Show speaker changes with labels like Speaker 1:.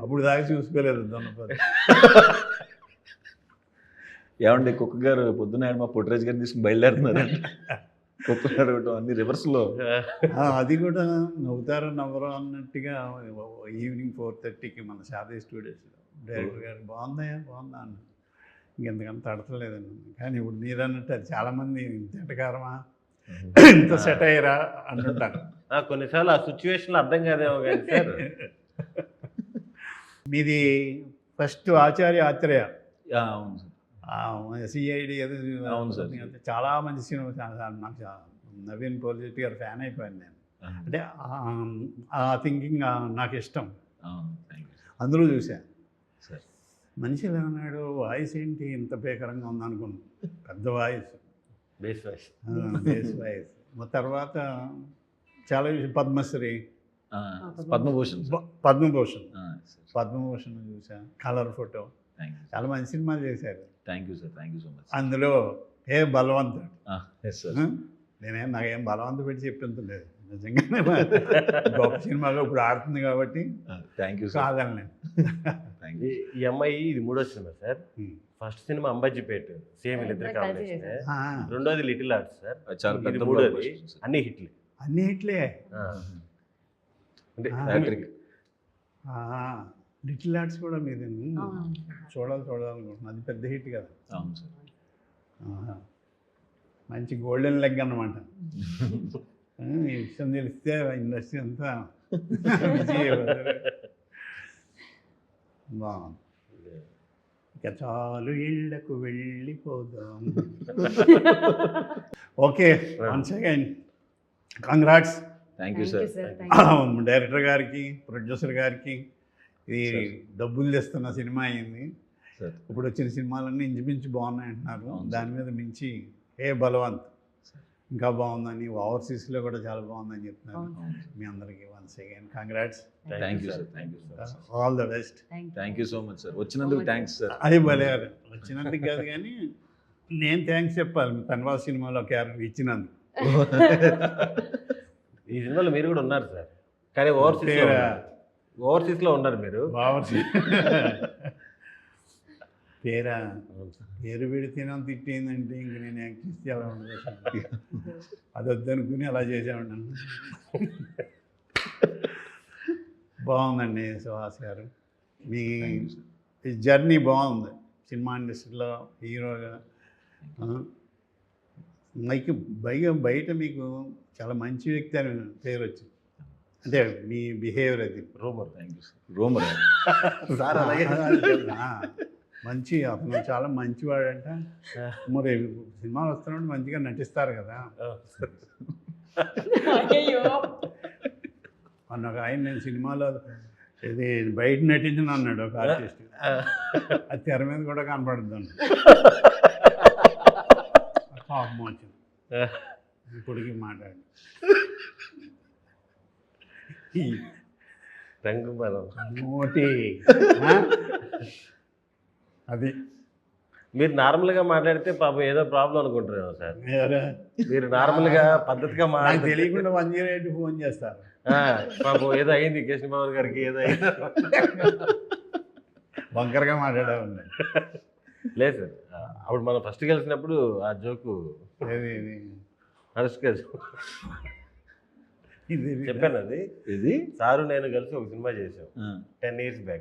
Speaker 1: అప్పుడు దాకా చూసుకోలేదు దొన్నపోతు.
Speaker 2: ఏమండి కుక్క గారు పొద్దున్న మా పుట్టిరాజు గారిని తీసుకుని బయలుదేరుతున్నారు. కుక్కలు అడగటం అన్ని రివర్స్లో.
Speaker 1: అది కూడా నవ్వుతారో నవ్వరో అన్నట్టుగా ఈవినింగ్ 4:30కి మన శారదీ స్టూడియోస్లో డైరెక్టర్ గారు బాగుందా అన్న. ఇంకెంతకంత తడతలేదండి. కానీ ఇప్పుడు మీరు అన్నట్టు అది చాలామంది ఇంతకారమా ఇంత సెట్ అయ్యారా అంటుంటారు.
Speaker 3: కొన్నిసార్లు ఆ సిచ్యువేషన్లో అర్థం కాదేమో కానీ సార్.
Speaker 1: మీది ఫస్ట్ ఆచార్య ఆత్రేయ
Speaker 2: అవును సార్.
Speaker 1: సిఐడి అది
Speaker 2: అవును సార్.
Speaker 1: చాలా మంచి సినిమా. నాకు నవీన్ పోలిశెట్టి గారు ఫ్యాన్ అయిపోయాను నేను. అంటే ఆ థింకింగ్ నాకు ఇష్టం. అందులో చూశాను. మనిషి ఏమన్నాడు, వాయిస్ ఏంటి ఇంత భీకరంగా ఉందనుకున్నాను. పెద్ద voice,
Speaker 3: base voice.
Speaker 1: Base voice. తర్వాత చాలా పద్మశ్రీ,
Speaker 2: పద్మభూషణ్
Speaker 1: చూసా. కలర్ ఫోటో, చాలా మంచి సినిమాలు చేశారు.
Speaker 2: Thank you sir. Thank you so much.
Speaker 1: అందులో ఏ బలవంతుడు,
Speaker 2: సార్
Speaker 1: నాకేం బలవంతం పెట్టి చెప్పించలేదు. నిజంగానే గొప్ప సినిమాగా ఇప్పుడు ఆడుతుంది కాబట్టి
Speaker 2: థ్యాంక్ యూ
Speaker 1: కాదని.
Speaker 3: ఈ అమ్మాయి ఇది 3వ cinema sir. First cinema Ambajipeta, same వీళ్ళిద్దరు కాంబినేషన్. రెండోది లిటిల్ ఆర్ట్స్ సార్.
Speaker 2: చాలా పెద్ద.
Speaker 3: మూడోది అన్ని హిట్లే.
Speaker 1: అన్ని హిట్లే
Speaker 3: అంటే
Speaker 1: లిటిల్ ఆర్ట్స్ కూడా మీరు చూడాలనుకుంటున్నాను. అది పెద్ద హిట్ కదా.
Speaker 2: అవును సార్.
Speaker 1: మంచి గోల్డెన్ లెగ్ అన్నమాట. ఈ విషయం తెలిస్తే ఇండస్ట్రీ అంతా బాగుంది. ఇక చాలు ఇళ్లకు వెళ్ళిపోదాం. Okay, once again congrats.
Speaker 2: Thank you sir.
Speaker 1: Director గారికి, ప్రొడ్యూసర్ గారికి. ఇది డబ్బులు తెస్తున్న సినిమా అయింది. ఇప్పుడు వచ్చిన సినిమాలన్నీ ఇంచుమించు బాగున్నాయి అంటున్నారు. దాని మీద మించి ఏ బలవంత్ ఇంకా బాగుందని, ఓవర్సీస్లో కూడా చాలా బాగుందని చెప్తున్నారు. మీ అందరికీ once again congrats.
Speaker 2: Thank you sir. Thank you sir.
Speaker 1: All the best.
Speaker 2: Thank you so much sir. వచ్చినందుకు థ్యాంక్స్ సార్.
Speaker 1: అది భలేవారు. వచ్చినందుకు కాదు కానీ నేను థ్యాంక్స్ చెప్పాలి. తన్వాస్ సినిమాలో క్యారెక్టర్ ఇచ్చినందుకు.
Speaker 3: ఈ సినిమాలో మీరు కూడా ఉన్నారు సార్, కానీ ఓవర్సీస్లో ఉన్నారు మీరు. పేరు పెడితేనే తిట్టేందంటే ఇంక నేను యాక్ట్ చేస్తే అలా ఉండదు. అది వద్దనుకుని అలా చేసామన్నాను. బాగుందండి సుహాస్ గారు. మీ జర్నీ బాగుంది సినిమా ఇండస్ట్రీలో హీరోగా. బయట మీకు చాలా మంచి వ్యక్తి అని పేరు వచ్చింది. అంటే మీ బిహేవియర్ అది rumour.
Speaker 2: Thank you sir. Rumour
Speaker 1: sir అలాగే మంచి, అతను చాలా మంచివాడంట. మరి సినిమాలు వస్తున్నప్పుడు మంచిగా నటిస్తారు కదా. మొన్న ఒక ఆయన నేను సినిమాలో ఇది బయట నటించిన అన్నాడు ఒక ఆర్టిస్ట్. అది తెర మీద కూడా కనపడుద్దాను. కోపం వచ్చింది. ఇప్పటికి మాట్లాడి
Speaker 3: రంగు బలం
Speaker 1: నోటి అది.
Speaker 3: మీరు నార్మల్గా మాట్లాడితే పాపం ఏదో ప్రాబ్లం అనుకుంటారేమో సార్. మీరు నార్మల్గా పద్ధతిగా
Speaker 1: నాకు తెలియకుండా 108 ఫోన్ చేస్తారు.
Speaker 3: పాపం ఏదో అయింది కృష్ణబాబు గారికి, ఏదో అయింది.
Speaker 1: బంకరగా మాట్లాడేవాడిని.
Speaker 3: లేదు సార్, అప్పుడు మనం ఫస్ట్ కలిసినప్పుడు ఆ జోకు అనుష్క చెప్పాను. అది ఇది సారు నేను కలిసి ఒక సినిమా చేసాం 10 years బ్యాక్.